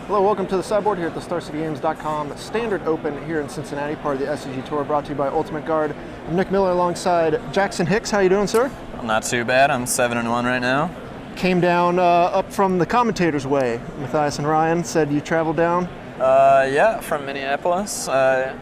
Hello, welcome to the sideboard here at the StarCityGames.com Standard Open here in Cincinnati, part of the SCG Tour, brought to you by Ultimate Guard. I'm Nick Miller alongside Jackson Hicks. How you doing, sir? Not too bad. I'm 7-1 right now. Came down up from the commentator's way. Matthias and Ryan said you traveled down. Yeah, from Minneapolis. I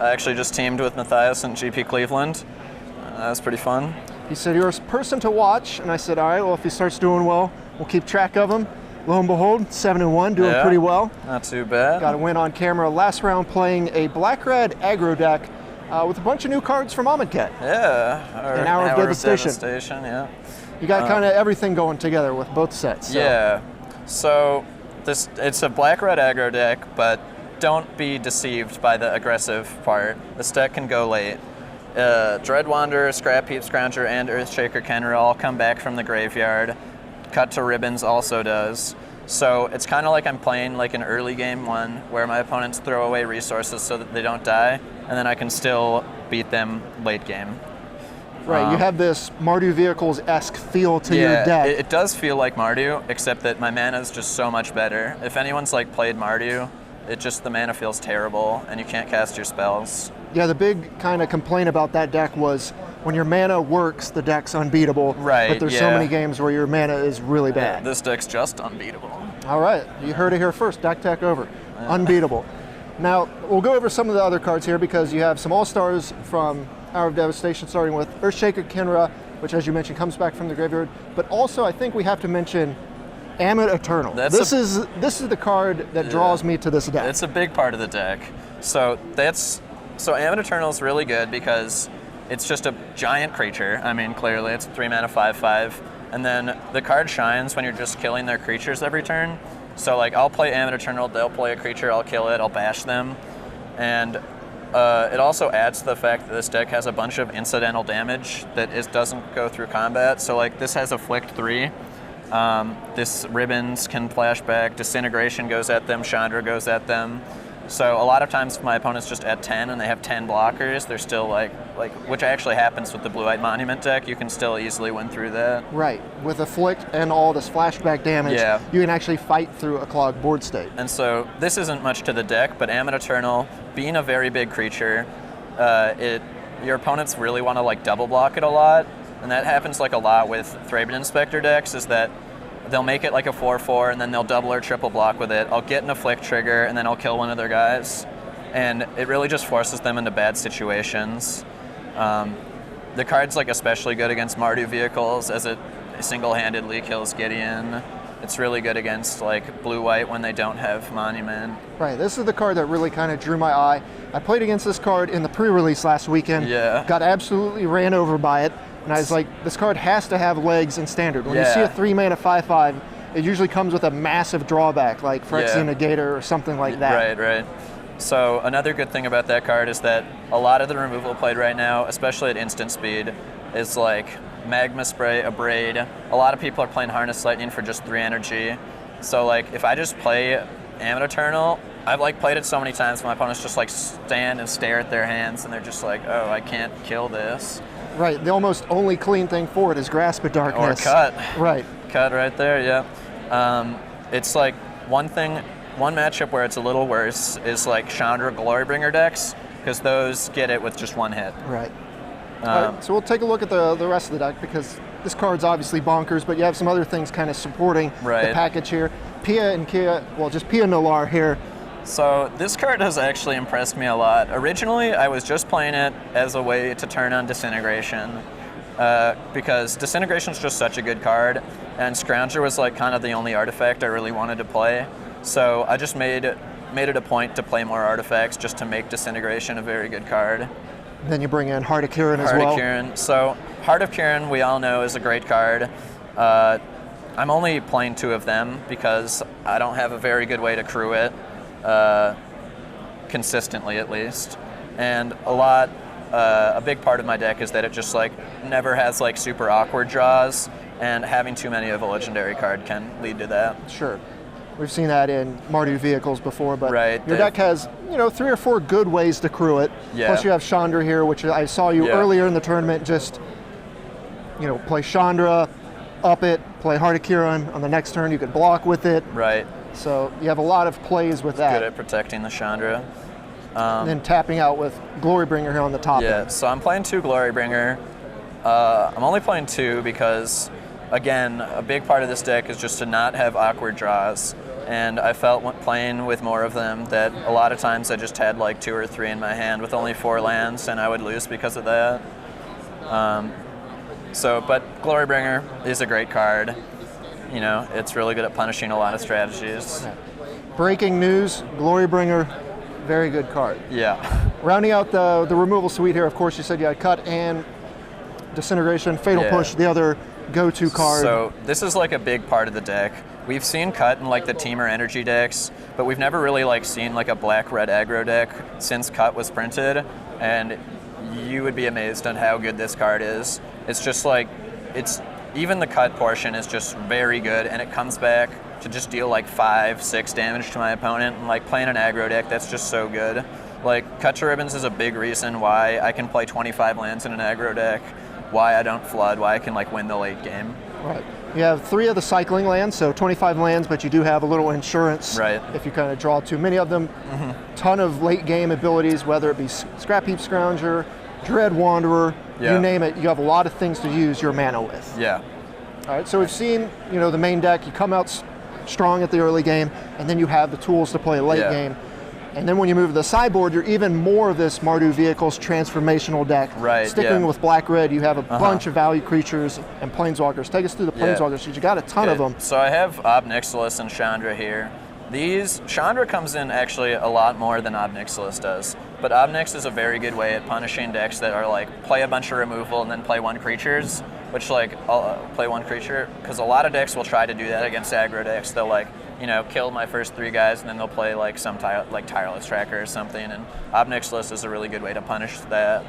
actually just teamed with Matthias and GP Cleveland. That was pretty fun. He said you're a person to watch, and I said, all right, well, if he starts doing well, we'll keep track of him. Lo and behold, 7-1, doing pretty well. Not too bad. Got a win on camera last round playing a black-red aggro deck with a bunch of new cards from Amonkhet. Yeah. An Hour of Devastation. Yeah. You got kind of everything going together with both sets. So. Yeah. So it's a black-red aggro deck, but don't be deceived by the aggressive part. This deck can go late. Dread Wanderer, Scrap Heap Scrounger, and Earthshaker Kenra all come back from the graveyard. Cut to Ribbons also does. So it's kind of like I'm playing like an early game one where my opponents throw away resources so that they don't die, and then I can still beat them late game. Right, you have this Mardu Vehicles-esque feel to your deck. It does feel like Mardu, except that my mana is just so much better. If anyone's like played Mardu, the mana feels terrible and you can't cast your spells. Yeah, the big kind of complaint about that deck was when your mana works, the deck's unbeatable. Right, but there's so many games where your mana is really bad. Yeah, this deck's just unbeatable. All right, you heard it here first, deck tech over. Yeah. Unbeatable. Now, we'll go over some of the other cards here because you have some All-Stars from Hour of Devastation, starting with Earthshaker Kenra, which, as you mentioned, comes back from the graveyard. But also, I think we have to mention Amit Eternal. This is the card that draws me to this deck. It's a big part of the deck. So Amit Eternal is really good because it's just a giant creature. I mean, clearly, it's 3 mana 5/5. And then the card shines when you're just killing their creatures every turn. So, like, I'll play Amit Eternal, they'll play a creature, I'll kill it, I'll bash them. And it also adds to the fact that this deck has a bunch of incidental damage that doesn't go through combat. So, like, this has Afflict 3. This Ribbons can flash back, Disintegration goes at them, Chandra goes at them. So a lot of times if my opponent's just at 10 and they have 10 blockers, they're still like which actually happens with the Blue-White Monument deck, you can still easily win through that. Right, with Afflict and all this flashback damage, you can actually fight through a clogged board state. And so this isn't much to the deck, but Amit Eternal, being a very big creature, your opponents really want to like double block it a lot, and that happens like a lot with Thraben Inspector decks, is that they'll make it like a 4/4 and then they'll double or triple block with it. I'll get an Afflict trigger and then I'll kill one of their guys. And it really just forces them into bad situations. The card's like especially good against Mardu Vehicles as it single-handedly kills Gideon. It's really good against like blue-white when they don't have Monument. Right, this is the card that really kind of drew my eye. I played against this card in the pre-release last weekend. Yeah. Got absolutely ran over by it. And I was like, this card has to have legs in Standard. When you see a 3 mana 5/5, it usually comes with a massive drawback, like Phyrexian Negator or something like that. Right. So another good thing about that card is that a lot of the removal played right now, especially at instant speed, is like Magma Spray, Abrade. A lot of people are playing Harness Lightning for just 3 energy. So like if I just play Amit Eternal, I've like played it so many times my opponents just like stand and stare at their hands and they're just like, oh, I can't kill this. Right, the almost only clean thing for it is Grasp at Darkness. Or Cut. Right. Cut right there, yeah. It's like one matchup where it's a little worse is like Chandra Glorybringer decks, because those get it with just 1 hit. Right. All right, so we'll take a look at the rest of the deck, because this card's obviously bonkers, but you have some other things kind of supporting the package here. Pia and Kia, well, just Pia Nalar here. So this card has actually impressed me a lot. Originally, I was just playing it as a way to turn on Disintegration, because Disintegration is just such a good card, and Scrounger was like kind of the only artifact I really wanted to play. So I just made it a point to play more artifacts just to make Disintegration a very good card. Then you bring in Heart of Kiran as well. Heart of Kiran. So Heart of Kiran, we all know, is a great card. I'm only playing 2 of them because I don't have a very good way to crew it. Consistently at least, and a big part of my deck is that it just like never has like super awkward draws, and having too many of a legendary card can lead to that. Sure, we've seen that in Mardu Vehicles before, but your deck has 3 or 4 good ways to crew it. Plus you have Chandra here, which I saw you earlier in the tournament just play Chandra, up it, play Heart of Kiran. On the next turn, you could block with it. Right. So you have a lot of plays with that. Good at protecting the Chandra. And then tapping out with Glorybringer here on the top Yeah, end. so I'm playing 2 Glorybringer. I'm only playing 2 because, again, a big part of this deck is just to not have awkward draws. And I felt when playing with more of them that a lot of times I just had like 2 or 3 in my hand with only 4 lands, and I would lose because of that. But Glorybringer is a great card. You know, it's really good at punishing a lot of strategies. Yeah. Breaking news, Glorybringer, very good card. Yeah. Rounding out the removal suite here, of course, you said you had Cut and Disintegration, Fatal Push, the other go-to card. So this is like a big part of the deck. We've seen Cut in like the Teamer Energy decks, but we've never really like seen like a black-red aggro deck since Cut was printed, and you would be amazed on how good this card is. It's just like, even the Cut portion is just very good, and it comes back to just deal like 5-6 damage to my opponent, and like playing an aggro deck, that's just so good. Like, Cut to Ribbons is a big reason why I can play 25 lands in an aggro deck, why I don't flood, why I can like win the late game. Right. You have 3 of the cycling lands, so 25 lands, but you do have a little insurance if you kind of draw too many of them. Ton of late game abilities, whether it be Scrap Heap Scrounger, Dread Wanderer, you name it. You have a lot of things to use your mana with. Yeah. All right, so we've seen, the main deck. You come out strong at the early game, and then you have the tools to play a late game. And then when you move to the sideboard, you're even more of this Mardu Vehicles transformational deck. Right. Sticking with black-red, you have a bunch of value creatures and planeswalkers. Take us through the planeswalkers, because you got a ton of them. So I have Obnixilis and Chandra here. Chandra comes in actually a lot more than Obnixilis does. But Obnix is a very good way at punishing decks that are like, play a bunch of removal and then play 1 creatures, which like, I'll play 1 creature, because a lot of decks will try to do that against aggro decks. They'll like, kill my first 3 guys, and then they'll play like some Tireless Tracker or something, and Obnixilis is a really good way to punish that.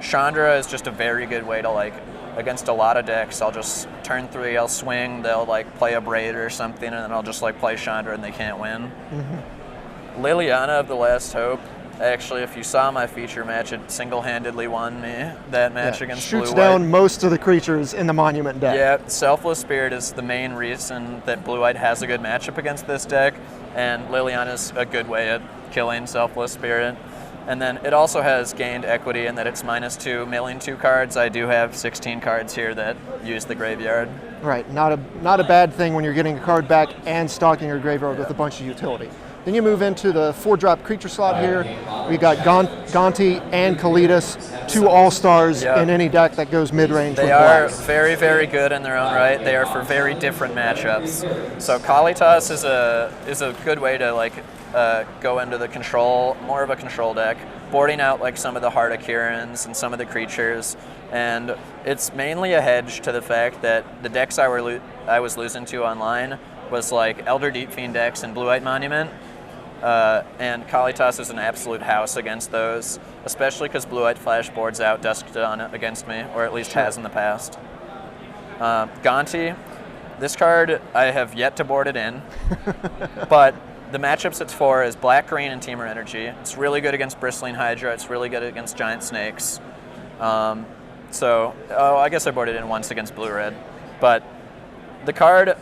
Chandra is just a very good way to like, against a lot of decks, I'll just turn 3, I'll swing, they'll like play a Braid or something, and then I'll just like play Chandra and they can't win. Liliana of the Last Hope, actually, if you saw my feature match, it single-handedly won me that match against Blue-White. Shoots down most of the creatures in the Monument deck. Yeah, Selfless Spirit is the main reason that Blue-White has a good matchup against this deck, and Liliana's a good way at killing Selfless Spirit. And then it also has gained equity in that it's -2, milling 2 cards. I do have 16 cards here that use the graveyard. Right, not a bad thing when you're getting a card back and stocking your graveyard with a bunch of utility. Then you move into the 4-drop creature slot here. We got Gonti and Kalitas, 2 all-stars in any deck that goes mid-range. They are very, very good in their own right. They are for very different matchups. So Kalitas is a good way to like go into the more of a control deck, boarding out like some of the Heart-of-Kirans and some of the creatures. And it's mainly a hedge to the fact that the decks I was losing to online was like Elder Deep Fiend decks and Blue-White Monument. And Kalitas is an absolute house against those, especially because Blue-White Flash boards out Dusk Dawn against me, or at least has in the past. Gonti, this card, I have yet to board it in, but the matchups it's for is Black, Green, and Teamer Energy. It's really good against Bristling Hydra. It's really good against Giant Snakes. I guess I boarded it in once against Blue-Red. But the card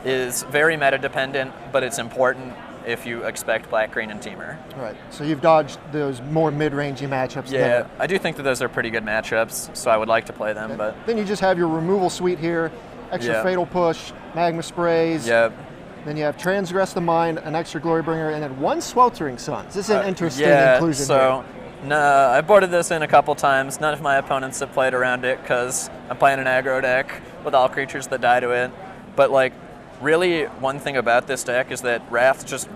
is very meta-dependent, but it's important if you expect Black, Green, and Teamer. Right, so you've dodged those more mid-rangey matchups there. I do think that those are pretty good matchups, so I would like to play them. But then you just have your removal suite here, extra Fatal Push, Magma Sprays. Then you have Transgress the Mind, an extra Glorybringer, and then 1 Sweltering Suns. This is an interesting inclusion here. No, I boarded this in a couple times. None of my opponents have played around it because I'm playing an aggro deck with all creatures that die to it. But like, really, one thing about this deck is that Wraths just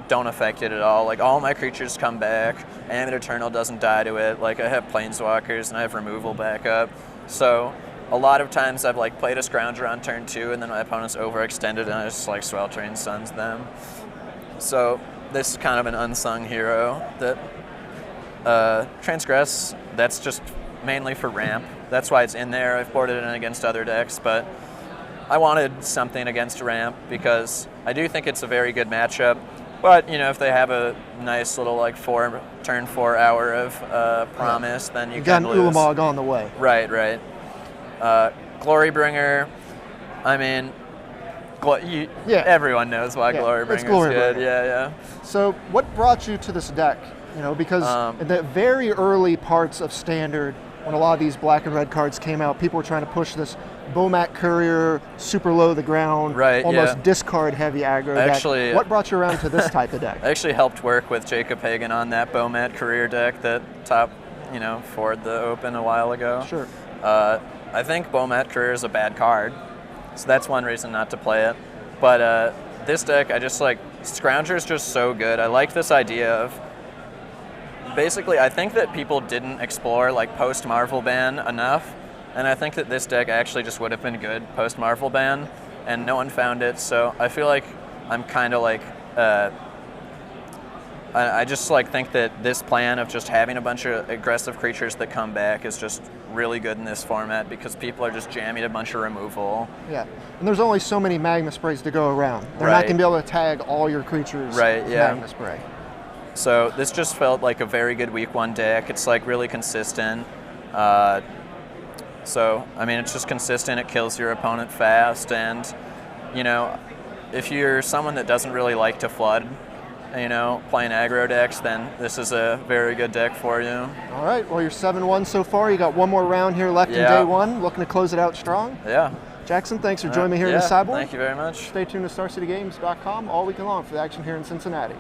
don't affect it at all. Like, all my creatures come back, and Eternal doesn't die to it. Like, I have Planeswalkers, and I have removal backup. So a lot of times I've like played a Scrounger on turn 2, and then my opponent's overextended, and I just like Sweltering Suns them. So this is kind of an unsung hero that Transgress, that's just mainly for ramp. That's why it's in there. I've boarded it in against other decks, but I wanted something against ramp because I do think it's a very good matchup. But, if they have a nice little like turn 4 hour of promise, then you can lose. You got an Ulamog on the way. Right. Glorybringer, I mean, Everyone knows why Glorybringer's good. Yeah. So what brought you to this deck? You know, because in the very early parts of Standard, when a lot of these black and red cards came out, people were trying to push this Bomat Courier, super low to the ground, almost discard heavy aggro deck. What brought you around to this type of deck? I actually helped work with Jacob Hagan on that Bomat Courier deck that top, forward the Open a while ago. Sure. I think Bomat Courier is a bad card, so that's one reason not to play it. But this deck, I just like, Scrounger's just so good. I like this idea of, basically, I think that people didn't explore like post-Marvel ban enough, and I think that this deck actually just would have been good post-Marvel ban, and no one found it, so I feel like I'm kind of like, I just like think that this plan of just having a bunch of aggressive creatures that come back is just really good in this format because people are just jamming a bunch of removal. Yeah, and there's only so many Magma Sprays to go around. They're not going to be able to tag all your creatures with Magma Spray. So this just felt like a very good week 1 deck. It's like really consistent. So, I mean, it's just consistent. It kills your opponent fast. And, if you're someone that doesn't really like to flood, playing aggro decks, then this is a very good deck for you. All right. Well, you're 7-1 so far. You got one more round here left in day 1. Looking to close it out strong. Yeah. Jackson, thanks for joining me here in the Sideboard. Thank you very much. Stay tuned to StarCityGames.com all weekend long for the action here in Cincinnati.